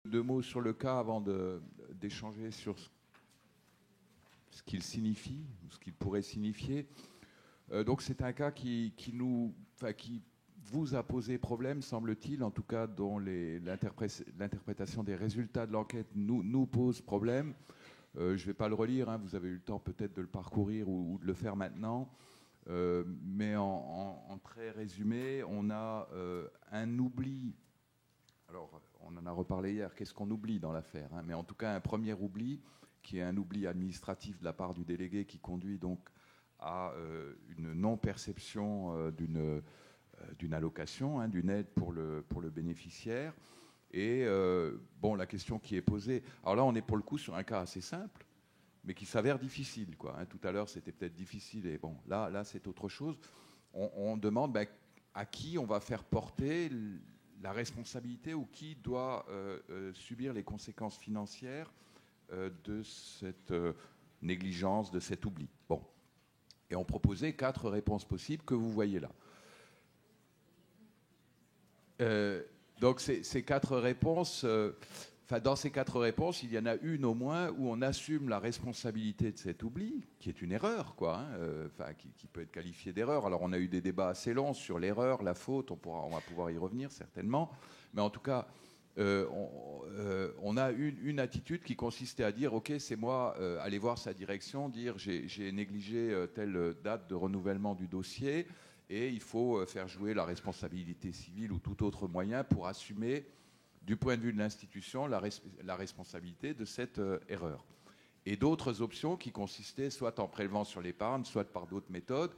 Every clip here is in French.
Deux mots sur le cas avant d'échanger sur ce qu'il signifie, ou ce qu'il pourrait signifier. Donc c'est un cas qui vous a posé problème, semble-t-il, en tout cas dont l'interprétation des résultats de l'enquête nous pose problème. Je ne vais pas le relire, hein, vous avez eu le temps peut-être de le parcourir ou de le faire maintenant. Mais en très résumé, on a un oubli. Alors, on en a reparlé hier, qu'est-ce qu'on oublie dans l'affaire, hein, mais en tout cas, un premier oubli, qui est un oubli administratif de la part du délégué, qui conduit donc à une non-perception d'une allocation, hein, d'une aide pour le bénéficiaire. Et bon, la question qui est posée... Alors là, on est pour le coup sur un cas assez simple, mais qui s'avère difficile, quoi, hein. Tout à l'heure, c'était peut-être difficile, et bon, là c'est autre chose. On demande à qui on va faire porter la responsabilité ou qui doit subir les conséquences financières de cette négligence, de cet oubli. Bon. Et on proposait 4 réponses possibles que vous voyez là. Donc ces 4 réponses... dans ces 4 réponses, il y en a une au moins où on assume la responsabilité de cet oubli, qui est une erreur, quoi, hein, qui peut être qualifiée d'erreur. Alors on a eu des débats assez longs sur l'erreur, la faute, on va pouvoir y revenir certainement. Mais en tout cas, on a une attitude qui consistait à dire, ok, c'est moi, aller voir sa direction, dire j'ai négligé telle date de renouvellement du dossier, et il faut faire jouer la responsabilité civile ou tout autre moyen pour assumer du point de vue de l'institution, la responsabilité de cette erreur. Et d'autres options qui consistaient, soit en prélevant sur l'épargne, soit par d'autres méthodes,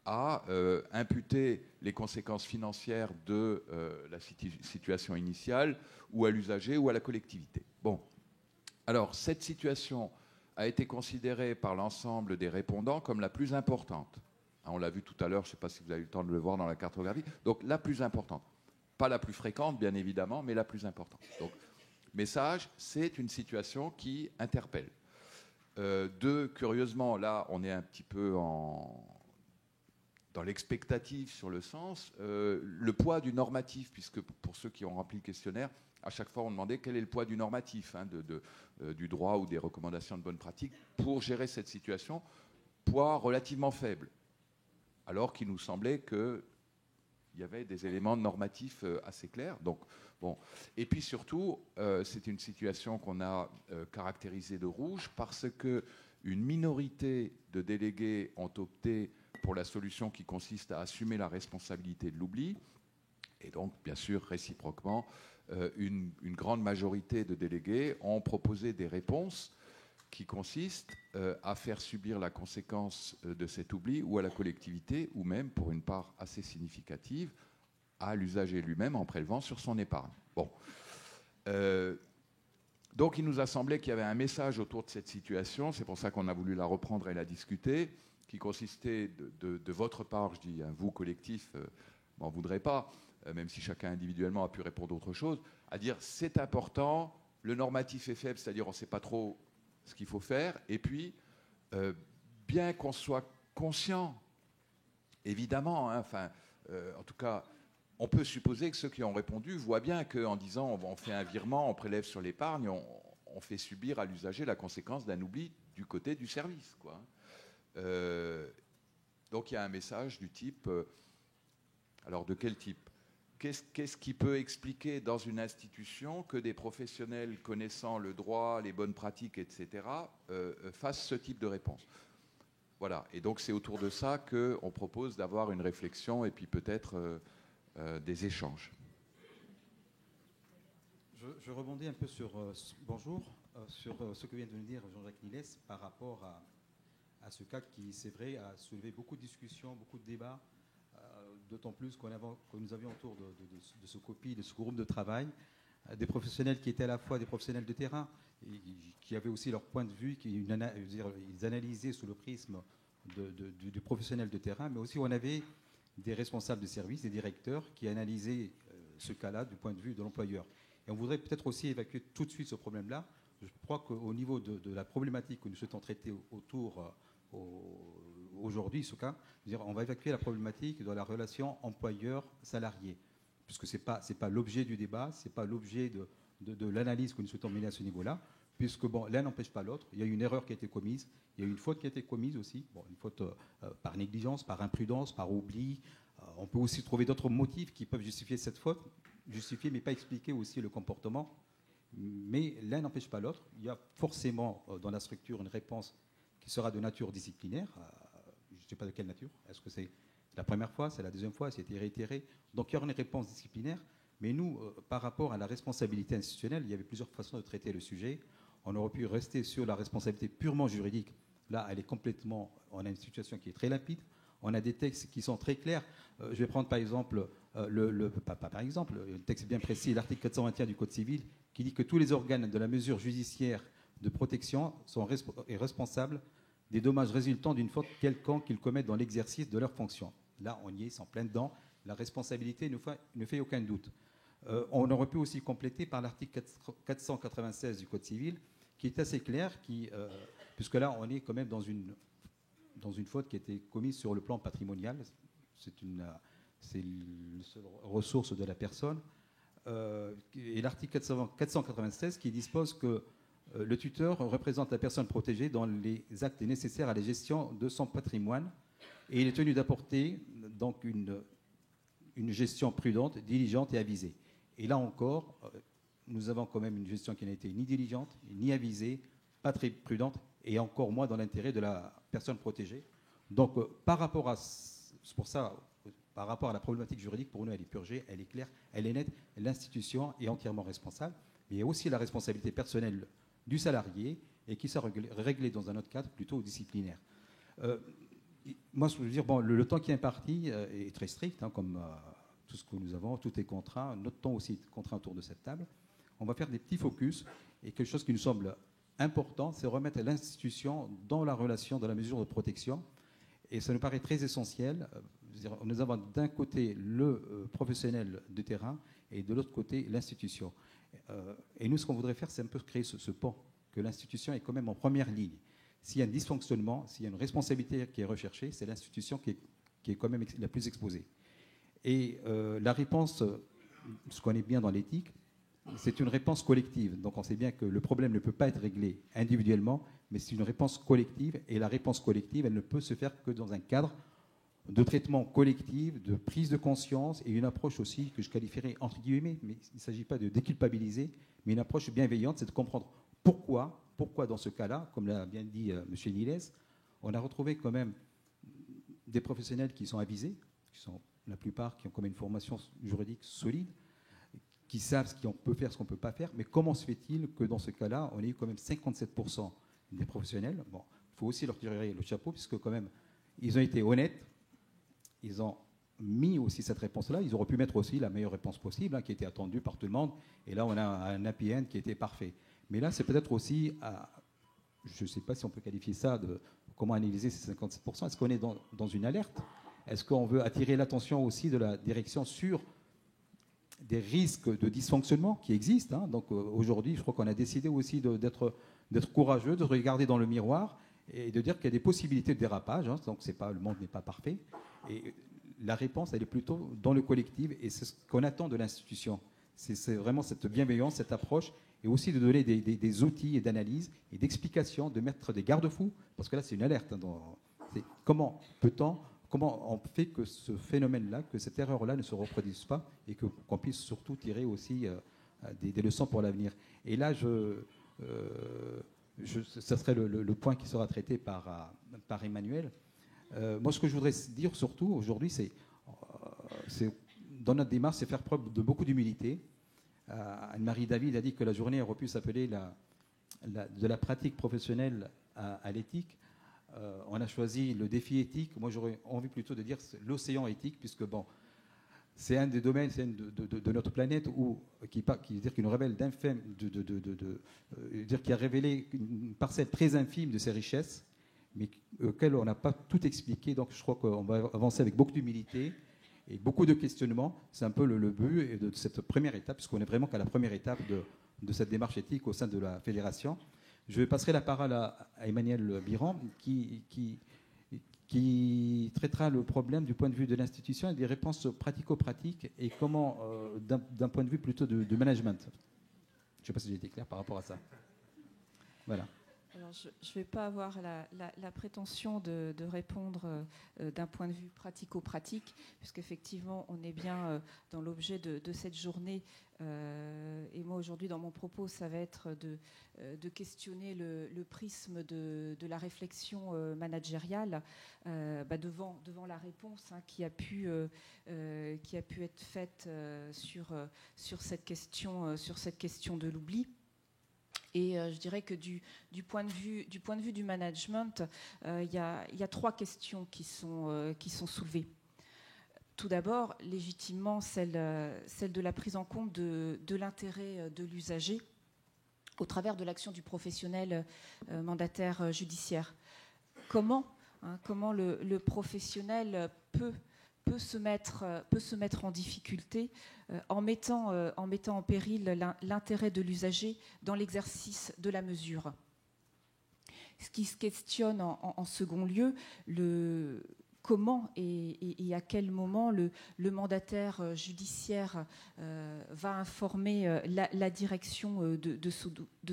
à imputer les conséquences financières de la situation initiale, ou à l'usager, ou à la collectivité. Bon. Alors, cette situation a été considérée par l'ensemble des répondants comme la plus importante. On l'a vu tout à l'heure, je ne sais pas si vous avez eu le temps de le voir dans la cartographie. Donc, la plus importante. Pas la plus fréquente, bien évidemment, mais la plus importante. Donc, message, c'est une situation qui interpelle. Curieusement, là, on est un petit peu dans l'expectative sur le sens. Le poids du normatif, puisque pour ceux qui ont rempli le questionnaire, à chaque fois, on demandait quel est le poids du normatif, hein, du droit ou des recommandations de bonne pratique pour gérer cette situation. Poids relativement faible, alors qu'il nous semblait que il y avait des éléments normatifs assez clairs. Donc, bon. Et puis surtout, c'est une situation qu'on a caractérisée de rouge parce qu'une minorité de délégués ont opté pour la solution qui consiste à assumer la responsabilité de l'oubli. Et donc, bien sûr, réciproquement, une grande majorité de délégués ont proposé des réponses qui consiste à faire subir la conséquence de cet oubli ou à la collectivité, ou même, pour une part assez significative, à l'usager lui-même en prélevant sur son épargne. Bon. Donc il nous a semblé qu'il y avait un message autour de cette situation, c'est pour ça qu'on a voulu la reprendre et la discuter, qui consistait de votre part, je dis, hein, vous, collectif, m'en voudrez pas, même si chacun individuellement a pu répondre autre chose, à dire c'est important, le normatif est faible, c'est-à-dire on ne sait pas trop ce qu'il faut faire, et puis, bien qu'on soit conscient, évidemment, hein, en tout cas, on peut supposer que ceux qui ont répondu voient bien qu'en disant on fait un virement, on prélève sur l'épargne, on fait subir à l'usager la conséquence d'un oubli du côté du service, quoi. Donc il y a un message du type, alors de quel type ? Qu'est-ce qui peut expliquer dans une institution que des professionnels connaissant le droit, les bonnes pratiques, etc., fassent ce type de réponse ? Voilà. Et donc c'est autour de ça qu'on propose d'avoir une réflexion et puis peut-être des échanges. Je rebondis un peu sur ce que vient de nous dire Jean-Jacques Niles par rapport à ce cas qui, c'est vrai, a soulevé beaucoup de discussions, beaucoup de débats. D'autant plus que nous avions autour de ce COPI, de ce groupe de travail, des professionnels qui étaient à la fois des professionnels de terrain, et qui avaient aussi leur point de vue, ils analysaient sous le prisme du professionnel de terrain, mais aussi on avait des responsables de service, des directeurs qui analysaient ce cas-là du point de vue de l'employeur. Et on voudrait peut-être aussi évacuer tout de suite ce problème-là. Je crois qu'au niveau de la problématique que nous souhaitons traiter autour aujourd'hui, ce cas, on va évacuer la problématique de la relation employeur-salarié, puisque ce n'est pas l'objet du débat, ce n'est pas l'objet de l'analyse que nous souhaitons mener à ce niveau-là, puisque bon, l'un n'empêche pas l'autre. Il y a eu une erreur qui a été commise, il y a eu une faute qui a été commise aussi, bon, une faute par négligence, par imprudence, par oubli. On peut aussi trouver d'autres motifs qui peuvent justifier cette faute, justifier mais pas expliquer aussi le comportement. Mais l'un n'empêche pas l'autre. Il y a forcément dans la structure une réponse qui sera de nature disciplinaire. Je ne sais pas de quelle nature. Est-ce que c'est la première fois, c'est la deuxième fois, c'est réitéré? Donc il y aura une réponse disciplinaire. Mais nous, par rapport à la responsabilité institutionnelle, il y avait plusieurs façons de traiter le sujet. On aurait pu rester sur la responsabilité purement juridique. Là, elle est complètement. On a une situation qui est très limpide. On a des textes qui sont très clairs. Je vais prendre par exemple un texte bien précis, l'article 421 du Code civil, qui dit que tous les organes de la mesure judiciaire de protection sont responsables des dommages résultant d'une faute quelconque qu'ils commettent dans l'exercice de leurs fonctions. Là, on y est, c'est en plein dedans. La responsabilité ne fait aucun doute. On aurait pu aussi compléter par l'article 496 du Code civil, qui est assez clair, puisque là, on est quand même dans une faute qui a été commise sur le plan patrimonial. C'est une seule ressource de la personne. Et l'article 496 qui dispose que le tuteur représente la personne protégée dans les actes nécessaires à la gestion de son patrimoine et il est tenu d'apporter donc une gestion prudente, diligente et avisée. Et là encore, nous avons quand même une gestion qui n'a été ni diligente, ni avisée, pas très prudente et encore moins dans l'intérêt de la personne protégée. Donc c'est pour ça, par rapport à la problématique juridique, pour nous, elle est purgée, elle est claire, elle est nette. L'institution est entièrement responsable. Mais il y a aussi la responsabilité personnelle du salarié et qui sera réglée dans un autre cadre plutôt disciplinaire. Moi, je veux dire, bon, le temps qui est imparti est très strict, comme tout ce que nous avons, tout est contraint. Notre temps aussi est contraint autour de cette table. On va faire des petits focus et quelque chose qui nous semble important, c'est remettre l'institution dans la relation de la mesure de protection. Et ça nous paraît très essentiel. Nous avons d'un côté le professionnel de terrain et de l'autre côté l'institution. Et nous, ce qu'on voudrait faire, c'est un peu créer ce pont, que l'institution est quand même en première ligne. S'il y a un dysfonctionnement, s'il y a une responsabilité qui est recherchée, c'est l'institution qui est quand même la plus exposée. Et la réponse, ce qu'on est bien dans l'éthique, c'est une réponse collective. Donc on sait bien que le problème ne peut pas être réglé individuellement, mais c'est une réponse collective. Et la réponse collective, elle ne peut se faire que dans un cadre de traitement collectif, de prise de conscience et une approche aussi que je qualifierais entre guillemets, mais il ne s'agit pas de déculpabiliser, mais une approche bienveillante, c'est de comprendre pourquoi dans ce cas-là, comme l'a bien dit M. Niles, on a retrouvé quand même des professionnels qui sont avisés, qui sont la plupart qui ont quand même une formation juridique solide, qui savent ce qu'on peut faire, ce qu'on ne peut pas faire, mais comment se fait-il que dans ce cas-là, on ait eu quand même 57% des professionnels? Bon, il faut aussi leur tirer le chapeau, puisque quand même, ils ont été honnêtes, ils ont mis aussi cette réponse-là, ils auraient pu mettre aussi la meilleure réponse possible, qui était attendue par tout le monde, et là on a un happy end qui était parfait. Mais là, c'est peut-être aussi, je ne sais pas si on peut qualifier ça de comment analyser ces 57%, est-ce qu'on est dans une alerte? Est-ce qu'on veut attirer l'attention aussi de la direction sur des risques de dysfonctionnement qui existent, Donc aujourd'hui, je crois qu'on a décidé aussi d'être courageux, de regarder dans le miroir et de dire qu'il y a des possibilités de dérapage. Donc le monde n'est pas parfait. Et la réponse, elle est plutôt dans le collectif et c'est ce qu'on attend de l'institution. C'est vraiment cette bienveillance, cette approche et aussi de donner des outils et d'analyse et d'explication, de mettre des garde-fous, parce que là, c'est une alerte. Comment on fait que ce phénomène-là, que cette erreur-là ne se reproduise pas et qu'on puisse surtout tirer aussi des leçons pour l'avenir. Et là, ce serait le point qui sera traité par Emmanuel. Moi, ce que je voudrais dire surtout aujourd'hui, c'est dans notre démarche, c'est faire preuve de beaucoup d'humilité. Anne-Marie David a dit que la journée aurait pu s'appeler de la pratique professionnelle à l'éthique. On a choisi le défi éthique. Moi, j'aurais envie plutôt de dire l'océan éthique, puisque bon, c'est un des domaines de notre planète qui nous révèle qui a révélé une parcelle très infime de ses richesses, mais auquel on n'a pas tout expliqué. Donc, je crois qu'on va avancer avec beaucoup d'humilité et beaucoup de questionnements. C'est un peu le but de cette première étape, puisqu'on est vraiment qu'à la première étape de cette démarche éthique au sein de la fédération. Je passerai la parole à Emmanuel Biran, qui traitera le problème du point de vue de l'institution et des réponses pratico-pratiques et comment, d'un point de vue plutôt de management. Je ne sais pas si j'ai été clair par rapport à ça. Voilà. Alors, je ne vais pas avoir la prétention de répondre d'un point de vue pratico-pratique, puisqu'effectivement, on est bien dans l'objet de cette journée. Et moi, aujourd'hui, dans mon propos, ça va être de questionner le prisme de la réflexion managériale devant la réponse qui a pu être faite sur cette question de l'oubli. Et je dirais que du point de vue du management, il y a 3 questions qui sont soulevées. Tout d'abord, légitimement, celle de la prise en compte de l'intérêt de l'usager au travers de l'action du professionnel mandataire judiciaire. Comment le professionnel peut se mettre en difficulté en mettant en péril l'intérêt de l'usager dans l'exercice de la mesure. Ce qui se questionne en second lieu, comment et à quel moment le mandataire judiciaire va informer la direction de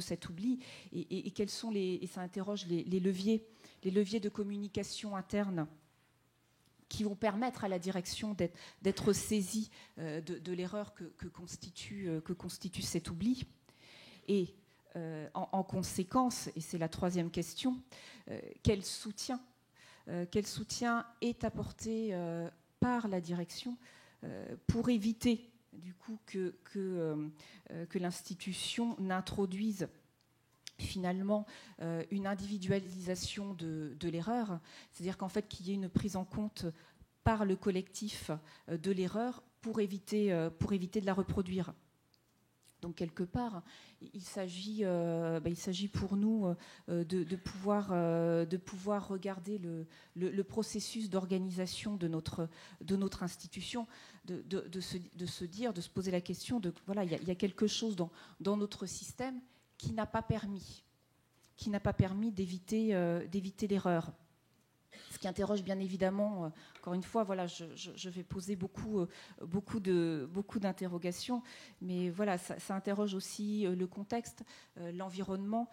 cet oubli et quels sont et ça interroge les leviers de communication interne qui vont permettre à la direction d'être saisie de l'erreur que constitue cet oubli. Et en conséquence, et c'est la 3e question, quel soutien est apporté par la direction pour éviter du coup que l'institution n'introduise finalement une individualisation de l'erreur, c'est-à-dire qu'en fait qu'il y ait une prise en compte par le collectif de l'erreur pour éviter de la reproduire. Donc quelque part, il s'agit pour nous de pouvoir regarder le processus d'organisation de notre institution, de se poser la question de voilà, il y a quelque chose dans notre système qui n'a pas permis d'éviter l'erreur. Ce qui interroge bien évidemment, encore une fois, voilà, je vais poser beaucoup d'interrogations, mais voilà, ça interroge aussi le contexte, l'environnement,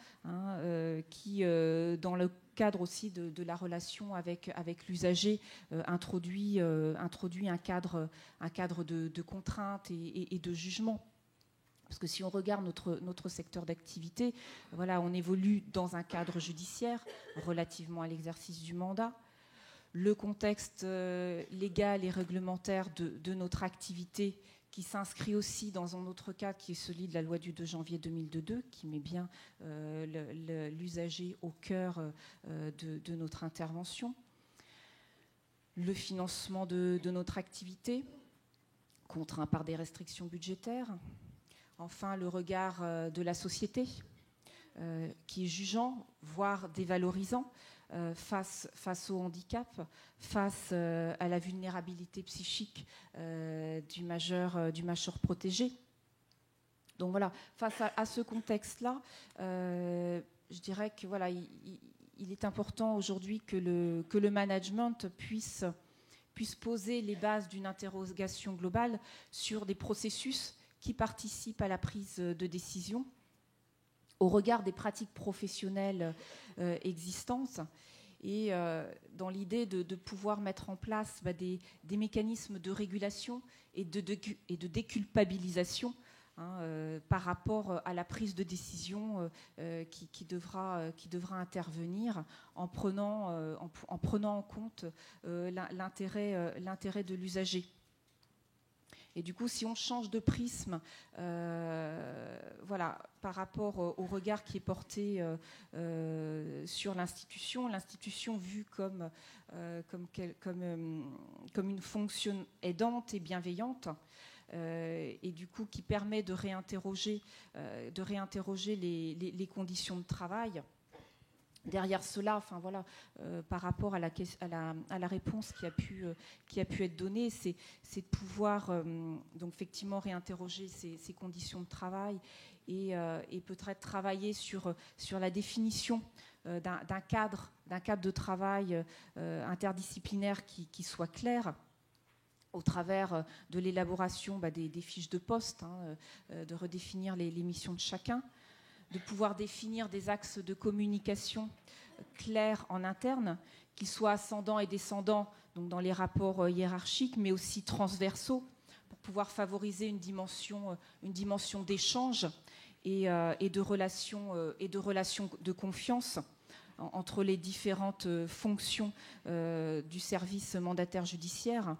qui, dans le cadre aussi de la relation avec l'usager, introduit un cadre de contraintes et de jugement. Parce que si on regarde notre secteur d'activité, voilà, on évolue dans un cadre judiciaire relativement à l'exercice du mandat. Le contexte légal et réglementaire de notre activité qui s'inscrit aussi dans un autre cadre qui est celui de la loi du 2 janvier 2002, qui met bien l'usager au cœur de notre intervention. Le financement de notre activité, contraint par des restrictions budgétaires. Enfin, le regard de la société, qui est jugeant, voire dévalorisant, face au handicap, face à la vulnérabilité psychique du majeur protégé. Donc voilà, face à ce contexte-là, je dirais que voilà, il est important aujourd'hui que le management puisse poser les bases d'une interrogation globale sur des processus qui participent à la prise de décision au regard des pratiques professionnelles existantes et dans l'idée de pouvoir mettre en place des mécanismes de régulation et de déculpabilisation par rapport à la prise de décision qui devra intervenir en prenant en compte l'intérêt de l'usager. Et du coup, si on change de prisme, voilà, par rapport au regard qui est porté sur l'institution vue comme une fonction aidante et bienveillante, et du coup qui permet de réinterroger les conditions de travail. Derrière cela, enfin voilà, par rapport à la réponse qui a pu être donnée, c'est de pouvoir donc effectivement réinterroger ces conditions de travail et peut-être travailler sur la définition d'un cadre de travail interdisciplinaire qui soit clair, au travers de l'élaboration des fiches de poste, de redéfinir les missions de chacun, de pouvoir définir des axes de communication clairs en interne, qu'ils soient ascendants et descendants, donc dans les rapports hiérarchiques, mais aussi transversaux, pour pouvoir favoriser une dimension d'échange et de relations de confiance entre les différentes fonctions du service mandataire judiciaire.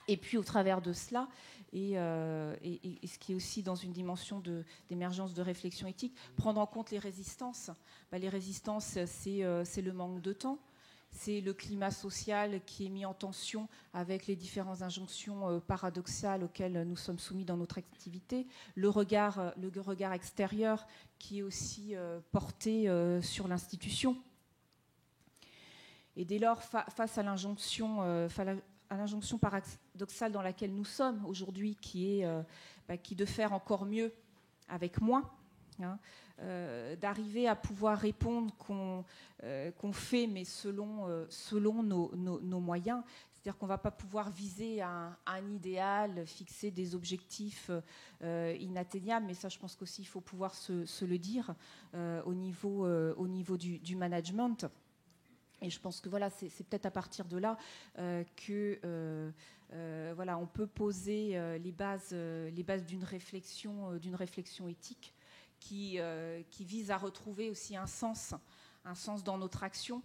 Et puis au travers de cela, et ce qui est aussi dans une dimension d'émergence de réflexion éthique, prendre en compte les résistances. Les résistances, c'est le manque de temps, c'est le climat social qui est mis en tension avec les différentes injonctions paradoxales auxquelles nous sommes soumis dans notre activité, le regard extérieur qui est aussi porté sur l'institution. Et dès lors, face à l'injonction paradoxale dans laquelle nous sommes aujourd'hui, qui est de faire encore mieux avec moins, d'arriver à pouvoir répondre qu'on fait, mais selon nos moyens. C'est-à-dire qu'on ne va pas pouvoir viser un idéal, fixer des objectifs inatteignables, mais ça, je pense qu'aussi, il faut pouvoir se le dire au niveau du management. Et je pense que voilà, c'est peut-être à partir de là que on peut poser les bases d'une réflexion éthique qui vise à retrouver aussi un sens dans notre action,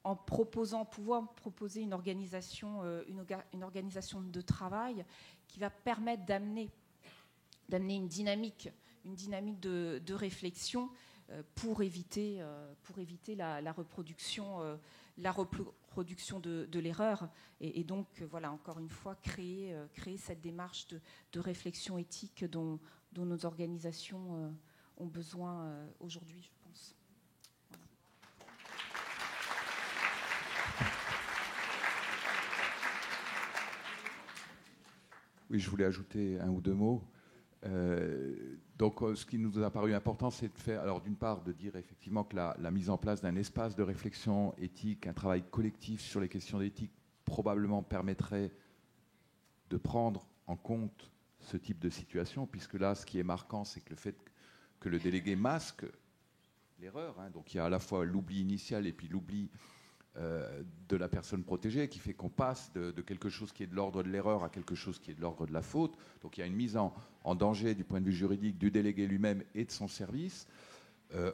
en pouvant proposer une organisation de travail qui va permettre d'amener une dynamique de réflexion pour éviter la reproduction de l'erreur et donc voilà, encore une fois créer cette démarche de réflexion éthique dont nos organisations ont besoin aujourd'hui, je pense. Voilà. Oui, je voulais ajouter un ou deux mots. Donc, ce qui nous a paru important, c'est de faire, alors d'une part, de dire effectivement que la mise en place d'un espace de réflexion éthique, un travail collectif sur les questions d'éthique, probablement permettrait de prendre en compte ce type de situation, puisque là, ce qui est marquant, c'est que le fait que le délégué masque l'erreur, donc il y a à la fois l'oubli initial et puis l'oubli de la personne protégée, qui fait qu'on passe de quelque chose qui est de l'ordre de l'erreur à quelque chose qui est de l'ordre de la faute. Donc il y a une mise en danger du point de vue juridique du délégué lui-même et de son service.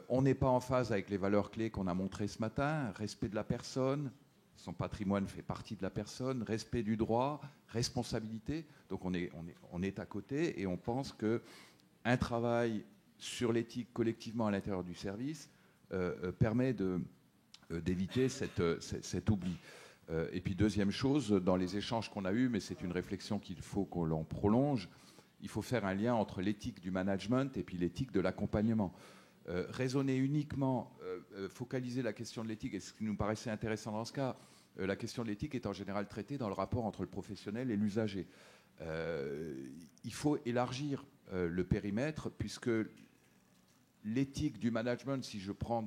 On n'est pas en phase avec les valeurs clés qu'on a montrées ce matin: respect de la personne, son patrimoine fait partie de la personne, respect du droit, responsabilité. Donc on est à côté, et on pense qu'un travail sur l'éthique collectivement à l'intérieur du service permet d'éviter cet oubli. Et puis deuxième chose, dans les échanges qu'on a eus, mais c'est une réflexion qu'il faut que l'on prolonge, il faut faire un lien entre l'éthique du management et puis l'éthique de l'accompagnement. Raisonner uniquement, focaliser la question de l'éthique, et ce qui nous paraissait intéressant dans ce cas, la question de l'éthique est en général traitée dans le rapport entre le professionnel et l'usager. Il faut élargir le périmètre, puisque l'éthique du management, si je prends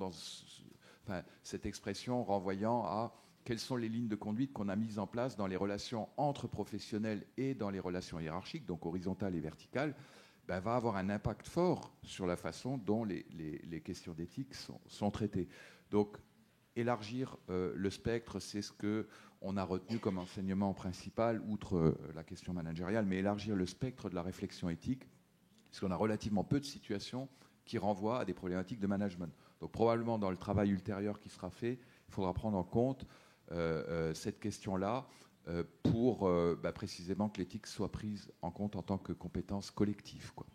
cette expression renvoyant à quelles sont les lignes de conduite qu'on a mises en place dans les relations entre professionnels et dans les relations hiérarchiques, donc horizontales et verticales, va avoir un impact fort sur la façon dont les questions d'éthique sont traitées. Donc, élargir le spectre, c'est ce qu'on a retenu comme enseignement principal, outre la question managériale, mais élargir le spectre de la réflexion éthique, parce qu'on a relativement peu de situations qui renvoient à des problématiques de management. Donc probablement dans le travail ultérieur qui sera fait, il faudra prendre en compte cette question-là pour précisément que l'éthique soit prise en compte en tant que compétence collective, quoi.